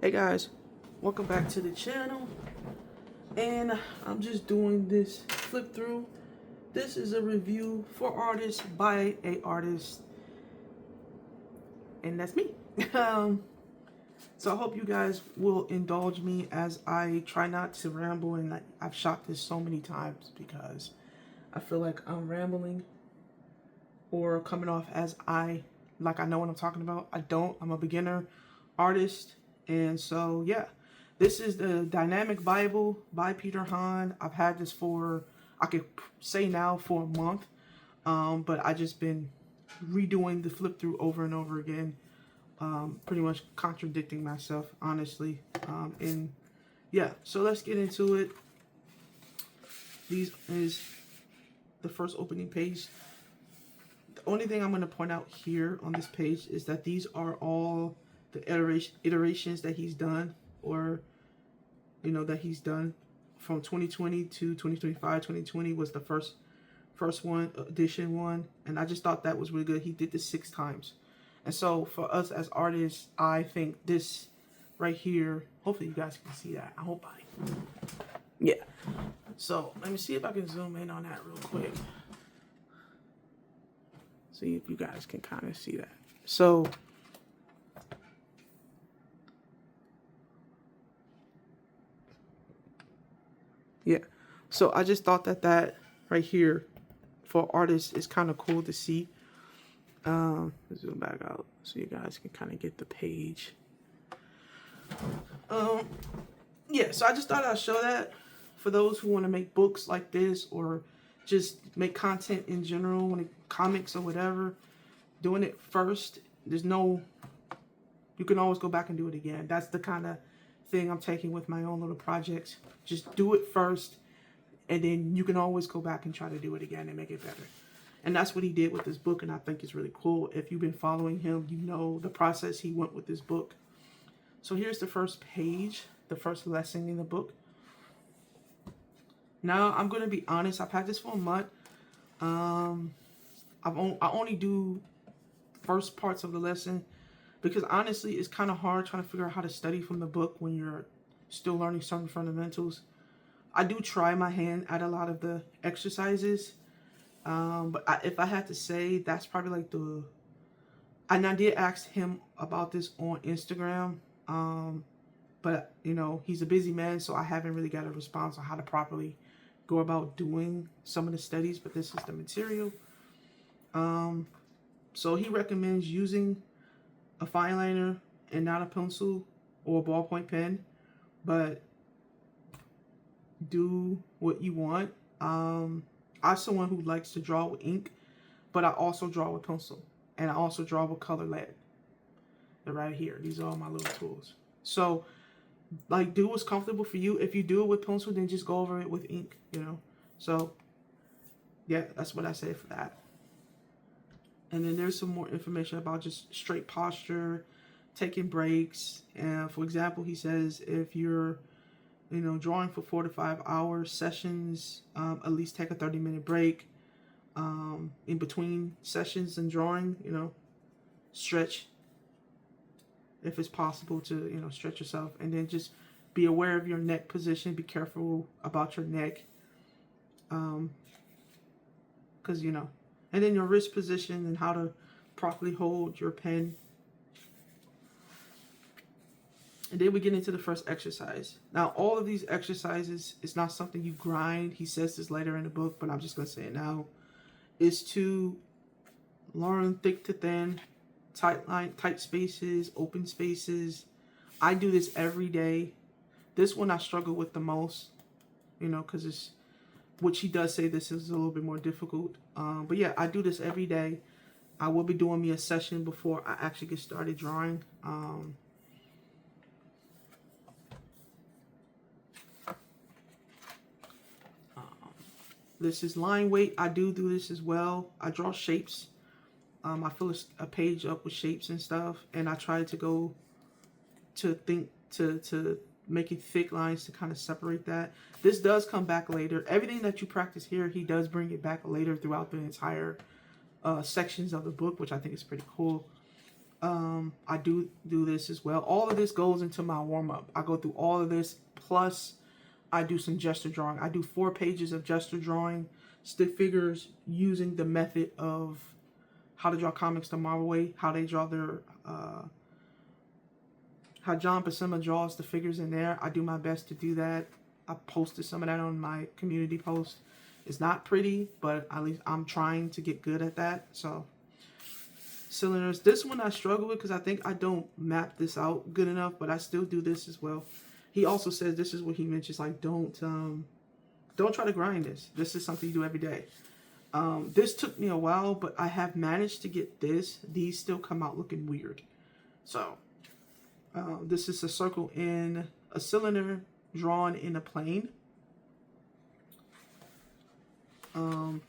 Hey guys, welcome back to the channel, and I'm just doing this flip through. This is a review for artists by a artist, and that's me. So I hope you guys will indulge me as I try not to ramble, and I've shot this so many times because I feel like I'm rambling or coming off as I know what I'm talking about. I don't. I'm a beginner artist. And so, yeah, this is the Dynamic Bible by Peter Hahn. I've had this for, I could say now, for a month. But I just been redoing the flip through over and over again. Pretty much contradicting myself, honestly. And yeah, so let's get into it. These is the first opening page. The only thing I'm going to point out here on this page is that these are all the iterations that he's done, or that he's done from 2020 to 2025. 2020 was the first one, edition one, and I just thought that was really good. He did this 6 times. And so for us as artists, I think this right here, hopefully you guys can see that. I hope yeah. So let me see if I can zoom in on that real quick. See if you guys can kind of see that. So yeah, so I just thought that right here for artists is kind of cool to see. Let's zoom back out so you guys can kind of get the page. Yeah, so I just thought I'd show that for those who want to make books like this, or just make content in general, when it comics or whatever. Doing it first, you can always go back and do it again. That's the kind of thing I'm taking with my own little projects. Just do it first, and then you can always go back and try to do it again and make it better. And that's what he did with this book, and I think it's really cool. If you've been following him, you know the process he went with this book. So here's the first page, the first lesson in the book. Now, I'm going to be honest, I've had this for a month. I only do first parts of the lesson because honestly, it's kind of hard trying to figure out how to study from the book when you're still learning certain fundamentals. I do try my hand at a lot of the exercises, but if I had to say, that's probably like and I did ask him about this on Instagram, but he's a busy man, so I haven't really got a response on how to properly go about doing some of the studies, but this is the material. So he recommends using a fine liner and not a pencil or a ballpoint pen, but do what you want. I'm someone who likes to draw with ink, but I also draw with pencil, and I also draw with color lead. They're right here. These are all my little tools. So like, do what's comfortable for you. If you do it with pencil, then just go over it with ink, So yeah, that's what I say for that. And then there's some more information about just straight posture, taking breaks. And for example, he says if you're drawing for 4 to 5 hour sessions, at least take a 30-minute break in between sessions and drawing. Stretch if it's possible to stretch yourself, and then just be aware of your neck position. Be careful about your neck, because and then your wrist position and how to properly hold your pen. And then we get into the first exercise. Now, all of these exercises, it's not something you grind. He says this later in the book, but I'm just going to say it now. Is to learn thick to thin, tight spaces, open spaces. I do this every day. This one I struggle with the most, because it's, which he does say this is a little bit more difficult. But yeah, I do this every day. I will be doing me a session before I actually get started drawing. This is line weight. I do this as well. I draw shapes. I fill a page up with shapes and stuff, and I try to go to making thick lines to kind of separate that. This does come back later. Everything that you practice here, he does bring it back later throughout the entire sections of the book, which I think is pretty cool. I do this as well. All of this goes into my warm-up. I go through all of this, plus I do some gesture drawing. I do 4 pages of gesture drawing, stick figures, using the method of how to draw comics the Marvel way, how they draw their, how John Buscema draws the figures in there. I do my best to do that. I posted some of that on my community post. It's not pretty, but at least I'm trying to get good at that. So, cylinders. This one I struggle with because I think I don't map this out good enough, but I still do this as well. He also says this is what he mentions, like don't try to grind this. This is something you do every day. This took me a while, but I have managed to get this. These still come out looking weird. So, this is a circle in a cylinder drawn in a plane.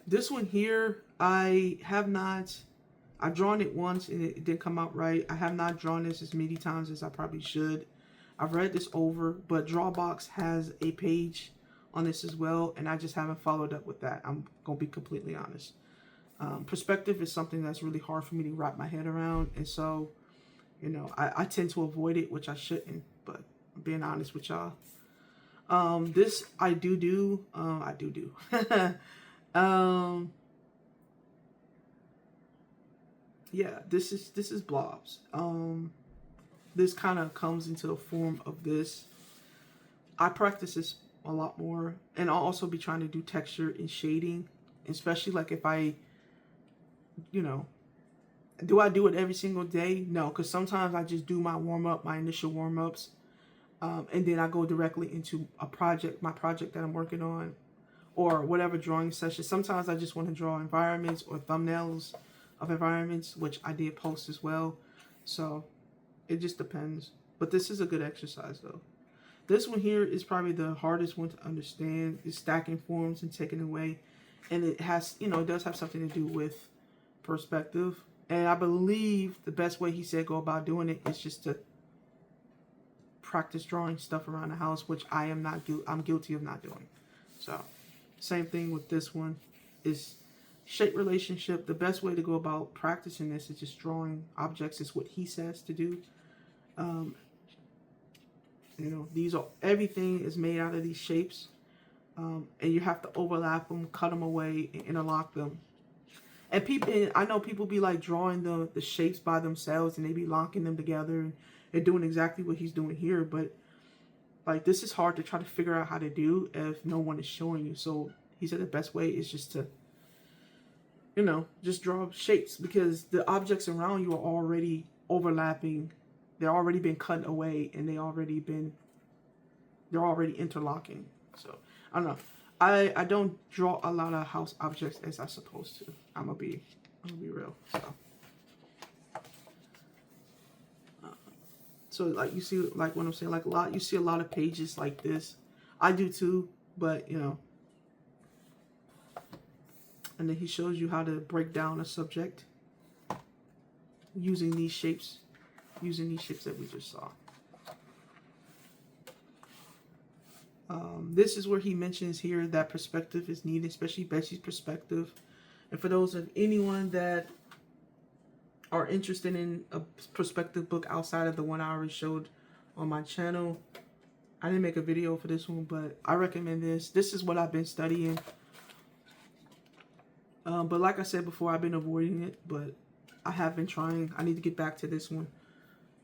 This one here, I've drawn it once and it didn't come out right. I have not drawn this as many times as I probably should. I've read this over, but Drawbox has a page on this as well, and I just haven't followed up with that. I'm going to be completely honest. Perspective is something that's really hard for me to wrap my head around, and so, you know, I tend to avoid it, which I shouldn't, but I'm being honest with y'all. This I do. Yeah, this is blobs. This kind of comes into the form of this. I practice this a lot more, and I'll also be trying to do texture and shading, especially like if I, you know, do I do it every single day? No, because sometimes I just do my warm-up, my initial warm-ups, and then I go directly into my project that I'm working on, or whatever drawing session. Sometimes I just want to draw environments or thumbnails of environments, which I did post as well. So it just depends. But this is a good exercise though. This one here is probably the hardest one to understand. Is stacking forms and taking away. And it has, you know, it does have something to do with perspective. And I believe the best way he said go about doing it is just to practice drawing stuff around the house, which I'm guilty of not doing. So same thing with this one. Is shape relationship. The best way to go about practicing this is just drawing objects, is what he says to do. You know, everything is made out of these shapes, and you have to overlap them, cut them away, and interlock them. And I know people be like drawing the shapes by themselves, and they be locking them together, and they're doing exactly what he's doing here. But like, this is hard to try to figure out how to do if no one is showing you. So he said the best way is just to, you know, just draw shapes, because the objects around you are already overlapping. They're already been cut away, and they're already interlocking. So I don't know. I don't draw a lot of house objects as I'm supposed to. I'm gonna be real. So like you see, like what I'm saying, like you see a lot of pages like this. I do too, but you know. And then he shows you how to break down a subject using these shapes that we just saw. This is where he mentions here that perspective is needed, especially Betsy's perspective. And for those of anyone that are interested in a perspective book outside of the one I already showed on my channel, I didn't make a video for this one, but I recommend this. This is what I've been studying. But like I said before, I've been avoiding it, but I have been trying. I need to get back to this one.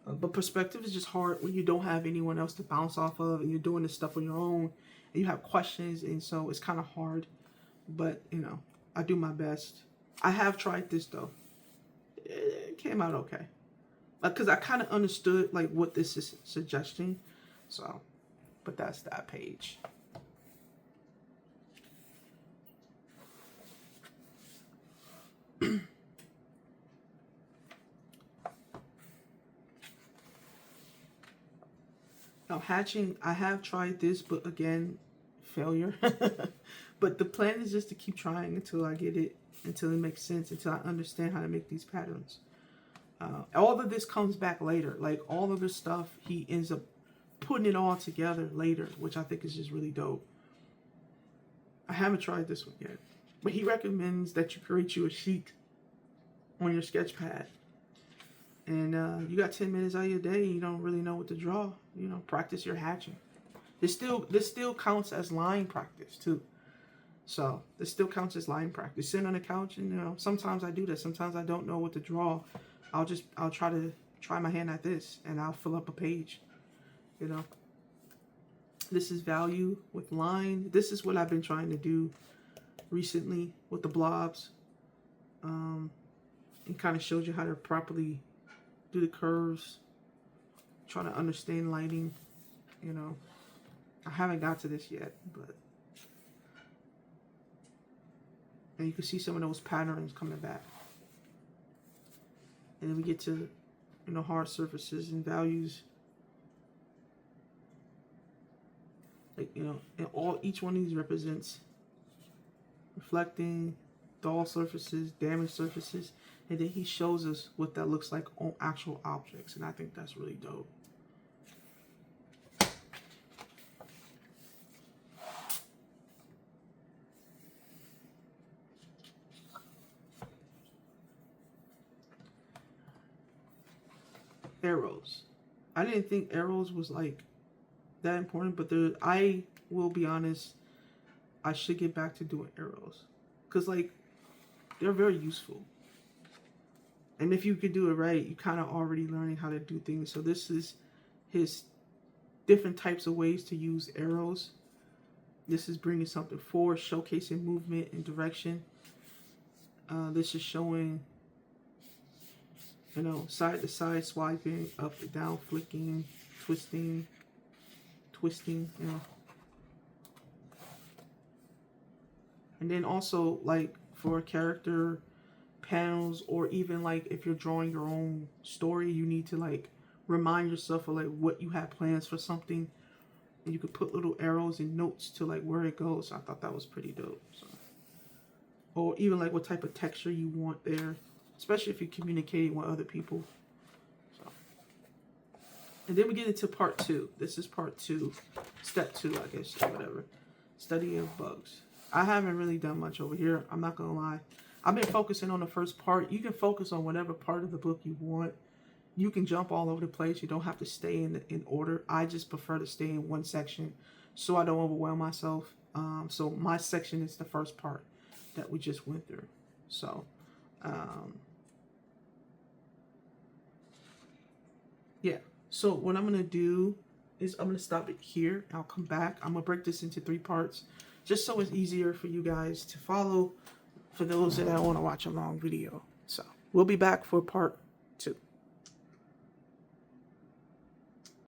But perspective is just hard when you don't have anyone else to bounce off of, and you're doing this stuff on your own, and you have questions, and so it's kind of hard. But, you know, I do my best. I have tried this, though. It came out okay. Because I kind of understood, like, what this is suggesting. So, but that's that page. Now, hatching, I have tried this, but again, failure. But the plan is just to keep trying until I get it, until it makes sense, until I understand how to make these patterns. All of this comes back later. Like, all of this stuff, he ends up putting it all together later, which I think is just really dope. I haven't tried this one yet. But he recommends that you create you a sheet on your sketch pad. And you got 10 minutes out of your day, you don't really know what to draw. You know, practice your hatching. This still counts as line practice too. So this still counts as line practice. Sitting on the couch, and you know, sometimes I do that. Sometimes I don't know what to draw. I'll try my hand at this, and I'll fill up a page. You know, this is value with line. This is what I've been trying to do recently with the blobs. It kind of shows you how to properly do the curves. Try to understand lighting. You know, I haven't got to this yet, but. And you can see some of those patterns coming back. And then we get to, you know, hard surfaces and values. Like, you know, and each one of these represents reflecting, dull surfaces, damaged surfaces. And then he shows us what that looks like on actual objects. And I think that's really dope. Arrows. I didn't think arrows was like that important, but I will be honest, I should get back to doing arrows, because like they're very useful, and if you could do it right, you kind of already learning how to do things. So this is his different types of ways to use arrows. This is bringing something forward, showcasing movement and direction. This is showing, you know, side to side swiping, up to down flicking, twisting, you know. And then also, like, for character panels, or even like if you're drawing your own story, you need to like remind yourself of like what you have plans for something, and you could put little arrows and notes to like where it goes. I thought that was pretty dope. So, or even like what type of texture you want there, especially if you're communicating with other people. So, and then we get into part 2. This is part 2, step 2, I guess, or whatever. Study of bugs. I haven't really done much over here. I'm not gonna lie. I've been focusing on the first part. You can focus on whatever part of the book you want. You can jump all over the place. You don't have to stay in order. I just prefer to stay in one section so I don't overwhelm myself. So my section is the first part that we just went through. So, yeah. So what I'm going to do is I'm going to stop it here. I'll come back. I'm going to break this into 3 parts just so it's easier for you guys to follow, for those that don't want to watch a long video. So we'll be back for part 2.